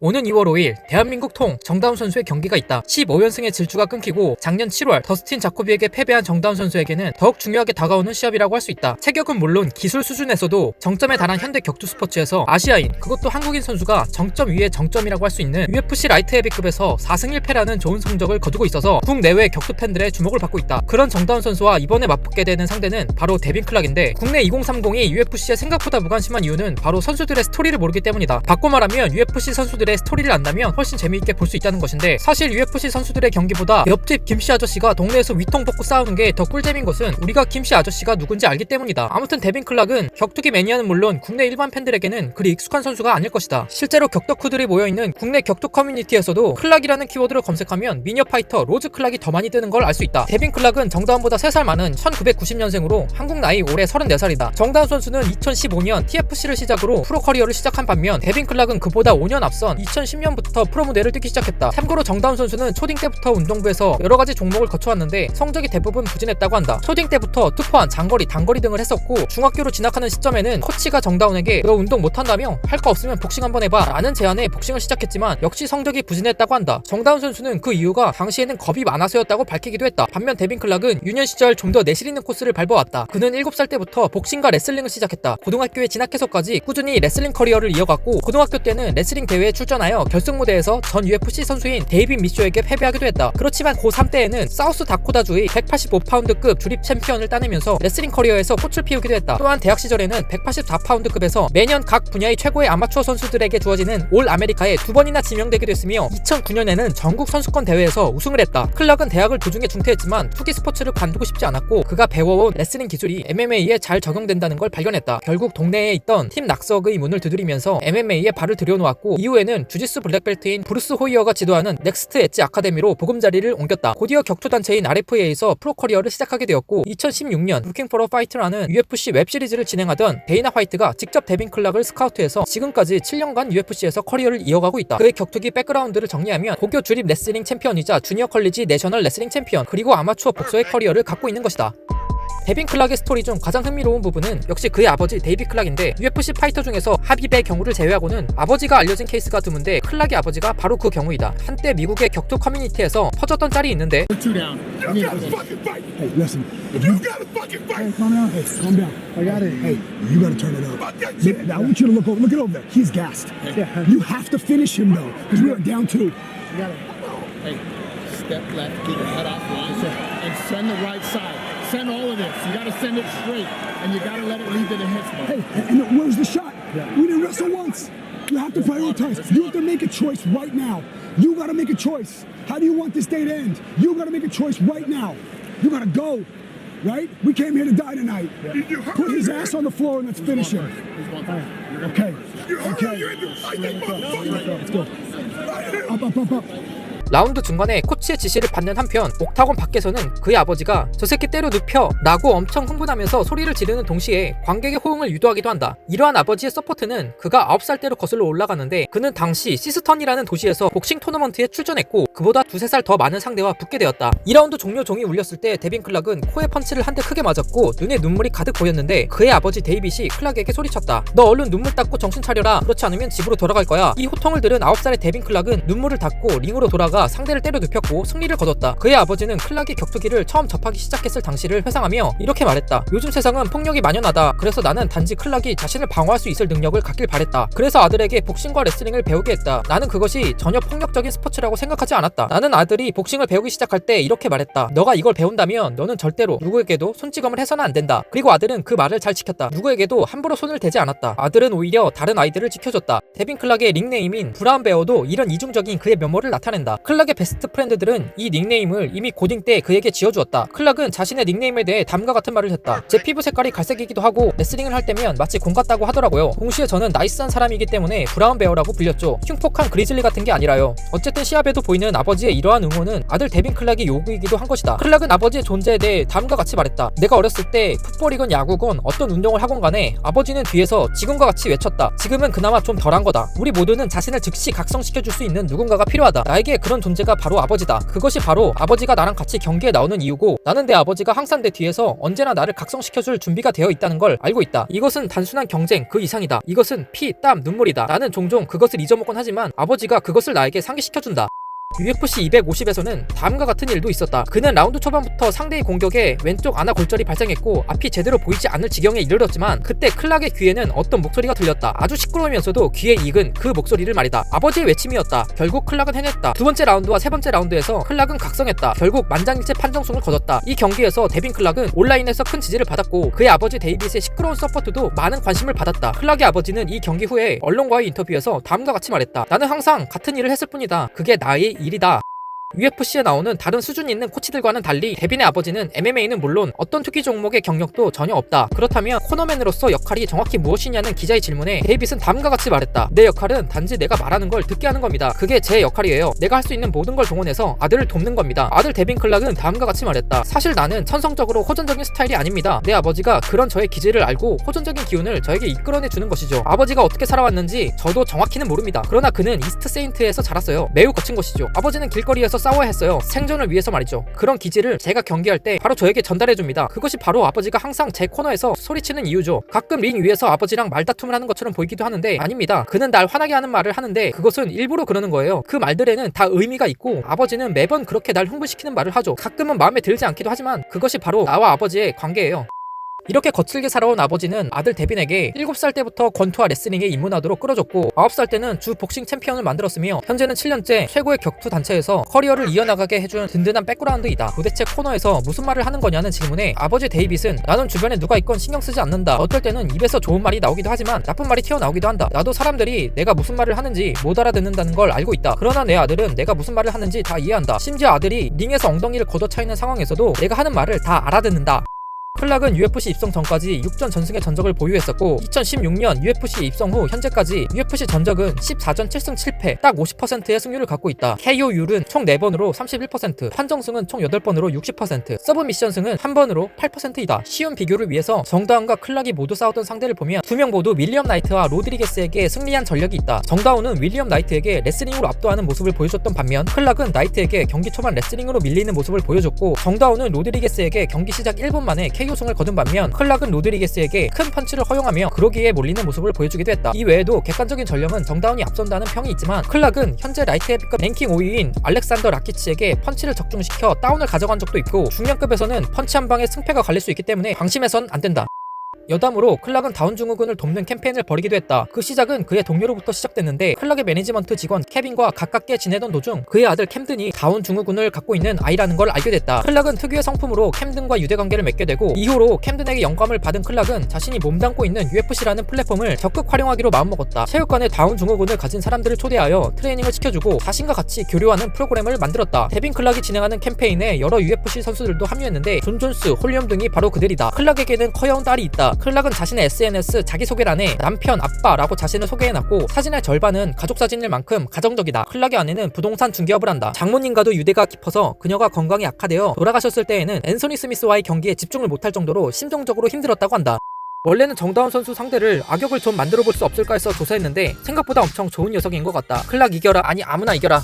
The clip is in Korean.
오는 2월 5일 대한민국 통 정다운 선수의 경기가 있다. 15연승의 질주가 끊기고 작년 7월 더스틴 자코비에게 패배한 정다운 선수에게는 더욱 중요하게 다가오는 시합이라고 할 수 있다. 체격은 물론 기술 수준에서도 정점에 달한 현대 격투 스포츠에서 아시아인, 그것도 한국인 선수가 정점 위에 정점이라고 할 수 있는 UFC 라이트 헤비급에서 4승 1패라는 좋은 성적을 거두고 있어서 국내외 격투 팬들의 주목을 받고 있다. 그런 정다운 선수와 이번에 맞붙게 되는 상대는 바로 데빈 클락인데, 국내 2030이 UFC에 생각보다 무관심한 이유는 바로 선수들의 스토리를 모르기 때문이다. 바꿔 말하면 UFC 선수들의 스토리를 안다면 훨씬 재미있게 볼 수 있다는 것인데, 사실 UFC 선수들의 경기보다 옆집 김씨 아저씨가 동네에서 위통 벗고 싸우는 게 더 꿀잼인 것은 우리가 김씨 아저씨가 누군지 알기 때문이다. 아무튼 데빈 클락은 격투기 매니아는 물론 국내 일반 팬들에게는 그리 익숙한 선수가 아닐 것이다. 실제로 격덕후들이 모여있는 국내 격투 커뮤니티에서도 클락이라는 키워드를 검색하면 미녀 파이터 로즈 클락이 더 많이 뜨는 걸 알 수 있다. 데빈 클락은 정다운보다 3살 많은 1990년생으로 한국 나이 올해 34살이다. 정다운 선수는 2015년 TFC를 시작으로 프로 커리어를 시작한 반면, 데빈 클락은 그보다 5년 앞선 2010년부터 프로 무대를 뛰기 시작했다. 참고로 정다운 선수는 초딩 때부터 운동부에서 여러가지 종목을 거쳐왔는데 성적이 대부분 부진했다고 한다. 초딩 때부터 투포한, 장거리, 단거리 등을 했었고, 중학교로 진학하는 시점에는 코치가 정다운에게 너 운동 못한다며? 할 거 없으면 복싱 한번 해봐 라는 제안에 복싱을 시작했지만 역시 성적이 부진했다고 한다. 정다운 선수는 그 이유가 당시에는 겁이 많아서였다고 밝히기도 했다. 반면 데빈 클락은 유년 시절 좀 더 내실 있는 코스를 밟아왔다. 그는 7살 때부터 복싱과 레슬링을 시작했다. 고등학교에 진학해서까지 꾸준히 레슬링 커리어를 이어갔고, 고등학교 때는 레슬링 대회에 출전하여 결승 무대에서 전 UFC 선수인 데이빗 미쇼에게 패배하기도 했다. 그렇지만 고3 때에는 사우스 다코다주의 185파운드급 주립 챔피언을 따내면서 레슬링 커리어에서 꽃을 피우기도 했다. 또한 대학 시절에는 184파운드급에서 매년 각 분야의 최고의 아마추어 선수들에게 주어지는 올 아메리카에 2번이나 지명되기도 했으며, 2009년에는 전국 선수권 대회에서 우승을 했다. 클락은 대학을 도중에 중퇴했지만 투기 스포츠를 관두고 싶지 않았고, 그가 배워온 레슬링 기술이 MMA에 잘 적용된다는 걸 발견했다. 결국 동네에 있던 팀 낙석의 문을 두드리면서 MMA에 발을 들여놓았고, 이후에는 주짓수 블랙벨트인 브루스 호이어가 지도하는 넥스트 엣지 아카데미로 보금자리를 옮겼다. 곧이어 격투단체인 RFA에서 프로 커리어를 시작하게 되었고, 2016년 Looking for a Fight라는 UFC 웹시리즈를 진행하던 데이나 화이트가 직접 데빈 클락을 스카우트해서 지금까지 7년간 UFC에서 커리어를 이어가고 있다. 그의 격투기 백그라운드를 정리하면 고교 주립 레슬링 챔피언이자 주니어 컬리지 내셔널 레슬링 챔피언, 그리고 아마추어 복서의 커리어를 갖고 있는 것이다. 데빈 클락의 스토리 중 가장 흥미로운 부분은 역시 그의 아버지 데이빗 클락인데, UFC 파이터 중에서 하빕의 경우를 제외하고는 아버지가 알려진 케이스가 드문데 클락의 아버지가 바로 그 경우이다. 한때 미국의 격투 커뮤니티에서 퍼졌던 짤이 있는데, Send all of this. You gotta send it straight, and you gotta let it lead to the hips. Hey, and where's the shot? We didn't wrestle once. You have to prioritize. You have to make a choice right now. You gotta make a choice. How do you want this day to end? You gotta make a choice right now. You gotta go, right? We came here to die tonight. Put his ass on the floor and let's finish him. Okay. Let's go. Up. 라운드 중간에 코치의 지시를 받는 한편, 옥타곤 밖에서는 그의 아버지가 저 새끼 때려 눕혀 라고 엄청 흥분하면서 소리를 지르는 동시에 관객의 호응을 유도하기도 한다. 이러한 아버지의 서포트는 그가 9살 때로 거슬러 올라가는데, 그는 당시 시스턴이라는 도시에서 복싱 토너먼트에 출전했고, 그보다 2-3살 더 많은 상대와 붙게 되었다. 2라운드 종료 종이 울렸을 때 데빈 클락은 코에 펀치를 한 대 크게 맞았고 눈에 눈물이 가득 고였는데, 그의 아버지 데이빗이 클락에게 소리쳤다. 너 얼른 눈물 닦고 정신 차려라. 그렇지 않으면 집으로 돌아갈 거야. 이 호통을 들은 9살의 데빈 클락은 눈물을 닦고 링으로 돌아가 상대를 때려 눕혔고 승리를 거뒀다. 그의 아버지는 클락이 격투기를 처음 접하기 시작했을 당시를 회상하며 이렇게 말했다. 요즘 세상은 폭력이 만연하다. 그래서 나는 단지 클락이 자신을 방어할 수 있을 능력을 갖길 바랬다. 그래서 아들에게 복싱과 레슬링을 배우게 했다. 나는 그것이 전혀 폭력적인 스포츠라고 생각하지 않았다. 나는 아들이 복싱을 배우기 시작할 때 이렇게 말했다. 너가 이걸 배운다면 너는 절대로 누구에게도 손찌검을 해서는 안 된다. 그리고 아들은 그 말을 잘 지켰다. 누구에게도 함부로 손을 대지 않았다. 아들은 오히려 다른 아이들을 지켜줬다. 데빈 클락의 닉네임인 브라운 베어도 이런 이중적인 그의 면모를 나타낸다. 클락의 베스트 프렌드들은 이 닉네임을 이미 고딩 때 그에게 지어주었다. 클락은 자신의 닉네임에 대해 다음과 같은 말을 했다. 제 피부 색깔이 갈색이기도 하고 레슬링을 할 때면 마치 곰 같다고 하더라고요. 동시에 저는 나이스한 사람이기 때문에 브라운 베어라고 불렸죠. 흉폭한 그리즐리 같은 게 아니라요. 어쨌든 시합에도 보이는 아버지의 이러한 응원은 아들 데빈 클락의 요구이기도 한 것이다. 클락은 아버지의 존재에 대해 다음과 같이 말했다. 내가 어렸을 때 풋볼이건 야구건 어떤 운동을 하건 간에 아버지는 뒤에서 지금과 같이 외쳤다. 지금은 그나마 좀 덜한 거다. 우리 모두는 자신을 즉시 각성시켜줄 수 있는 누군가가 필요하다. 나에게 그런 존재가 바로 아버지다. 이유다. 그것이 바로 아버지가 나랑 같이 경기에 나오는 이유고, 나는 내 아버지가 항상 내 뒤에서 언제나 나를 각성시켜줄 준비가 되어 있다는 걸 알고 있다. 이것은 단순한 경쟁 그 이상이다. 이것은 피, 땀, 눈물이다. 나는 종종 그것을 잊어먹곤 하지만 아버지가 그것을 나에게 상기시켜준다. UFC 250에서는 다음과 같은 일도 있었다. 그는 라운드 초반부터 상대의 공격에 왼쪽 아나 골절이 발생했고 앞이 제대로 보이지 않을 지경에 이르렀지만 그때 클락의 귀에는 어떤 목소리가 들렸다. 아주 시끄러우면서도 귀에 익은 그 목소리를 말이다. 아버지의 외침이었다. 결국 클락은 해냈다. 두 번째 라운드와 세 번째 라운드에서 클락은 각성했다. 결국 만장일치 판정승을 거뒀다. 이 경기에서 데빈 클락은 온라인에서 큰 지지를 받았고 그의 아버지 데이빗의 시끄러운 서포트도 많은 관심을 받았다. 클락의 아버지는 이 경기 후에 언론과의 인터뷰에서 다음과 같이 말했다. 나는 항상 같은 일을 했을 뿐이다. 그게 나의 일이다. UFC에 나오는 다른 수준 있는 코치들과는 달리 데빈의 아버지는 MMA는 물론 어떤 투기 종목의 경력도 전혀 없다. 그렇다면 코너맨으로서 역할이 정확히 무엇이냐는 기자의 질문에 데이빗은 다음과 같이 말했다. 내 역할은 단지 내가 말하는 걸 듣게 하는 겁니다. 그게 제 역할이에요. 내가 할 수 있는 모든 걸 동원해서 아들을 돕는 겁니다. 아들 데빈 클락은 다음과 같이 말했다. 사실 나는 천성적으로 호전적인 스타일이 아닙니다. 내 아버지가 그런 저의 기질을 알고 호전적인 기운을 저에게 이끌어내 주는 것이죠. 아버지가 어떻게 살아왔는지 저도 정확히는 모릅니다. 그러나 그는 이스트 세인트에서 자랐어요. 매우 거친 것이죠. 아버지는 길거리에서 싸워야 했어요. 생존을 위해서 말이죠. 그런 기질을 제가 경기할 때 바로 저에게 전달해줍니다. 그것이 바로 아버지가 항상 제 코너에서 소리치는 이유죠. 가끔 링 위에서 아버지랑 말다툼을 하는 것처럼 보이기도 하는데 아닙니다. 그는 날 화나게 하는 말을 하는데 그것은 일부러 그러는 거예요. 그 말들에는 다 의미가 있고 아버지는 매번 그렇게 날 흥분시키는 말을 하죠. 가끔은 마음에 들지 않기도 하지만 그것이 바로 나와 아버지의 관계예요. 이렇게 거칠게 살아온 아버지는 아들 데빈에게 7살 때부터 권투와 레슬링에 입문하도록 끌어줬고 9살 때는 주 복싱 챔피언을 만들었으며 현재는 7년째 최고의 격투 단체에서 커리어를 이어나가게 해준 든든한 백그라운드이다. 도대체 코너에서 무슨 말을 하는 거냐는 질문에 아버지 데이빗은 나는 주변에 누가 있건 신경 쓰지 않는다. 어떨 때는 입에서 좋은 말이 나오기도 하지만 나쁜 말이 튀어나오기도 한다. 나도 사람들이 내가 무슨 말을 하는지 못 알아듣는다는 걸 알고 있다. 그러나 내 아들은 내가 무슨 말을 하는지 다 이해한다. 심지어 아들이 링에서 엉덩이를 걷어차이는 상황에서도 내가 하는 말을 다 알아듣는다. 클락은 UFC 입성 전까지 6전 전승의 전적을 보유했었고 2016년 UFC에 입성 후 현재까지 UFC 전적은 14전 7승 7패 딱 50%의 승률을 갖고 있다. KO율은 총 4번으로 31%, 판정승은 총 8번으로 60%, 서브미션승은 1번으로 8%이다. 쉬운 비교를 위해서 정다운과 클락이 모두 싸웠던 상대를 보면 두 명 모두 윌리엄 나이트와 로드리게스에게 승리한 전력이 있다. 정다운은 윌리엄 나이트에게 레슬링으로 압도하는 모습을 보여줬던 반면 클락은 나이트에게 경기 초반 레슬링으로 밀리는 모습을 보여줬고 정다운은 로드리게스에게 경기 시작 1분 만에 KO승을 거둔 반면 클락은 로드리게스에게 큰 펀치를 허용하며 그러기에 몰리는 모습을 보여주기도 했다. 이 외에도 객관적인 전력은 정다운이 앞선다는 평이 있지만 클락은 현재 라이트 헤비급 랭킹 5위인 알렉산더 라키치에게 펀치를 적중시켜 다운을 가져간 적도 있고 중량급에서는 펀치 한 방에 승패가 갈릴 수 있기 때문에 방심해선 안 된다. 여담으로 클락은 다운 증후군을 돕는 캠페인을 벌이기도 했다. 그 시작은 그의 동료로부터 시작됐는데 클락의 매니지먼트 직원 케빈과 가깝게 지내던 도중 그의 아들 캠든이 다운 증후군을 갖고 있는 아이라는 걸 알게 됐다. 클락은 특유의 성품으로 캠든과 유대관계를 맺게 되고 이후로 캠든에게 영감을 받은 클락은 자신이 몸담고 있는 UFC라는 플랫폼을 적극 활용하기로 마음먹었다. 체육관에 다운 증후군을 가진 사람들을 초대하여 트레이닝을 시켜주고 자신과 같이 교류하는 프로그램을 만들었다. 데빈 클락이 진행하는 캠페인에 여러 UFC 선수들도 참여했는데 존 존스, 홀리엄 등이 바로 그들이다. 클락에게는 커여운 딸이 있다. 클락은 자신의 SNS 자기소개란에 남편, 아빠라고 자신을 소개해놨고 사진의 절반은 가족 사진일 만큼 가정적이다. 클락의 아내는 부동산 중개업을 한다. 장모님과도 유대가 깊어서 그녀가 건강이 악화되어 돌아가셨을 때에는 앤소니 스미스와의 경기에 집중을 못할 정도로 심정적으로 힘들었다고 한다. 원래는 정다운 선수 상대를 악역을 좀 만들어 볼 수 없을까 해서 조사했는데 생각보다 엄청 좋은 녀석인 것 같다. 클락 이겨라, 아니 아무나 이겨라.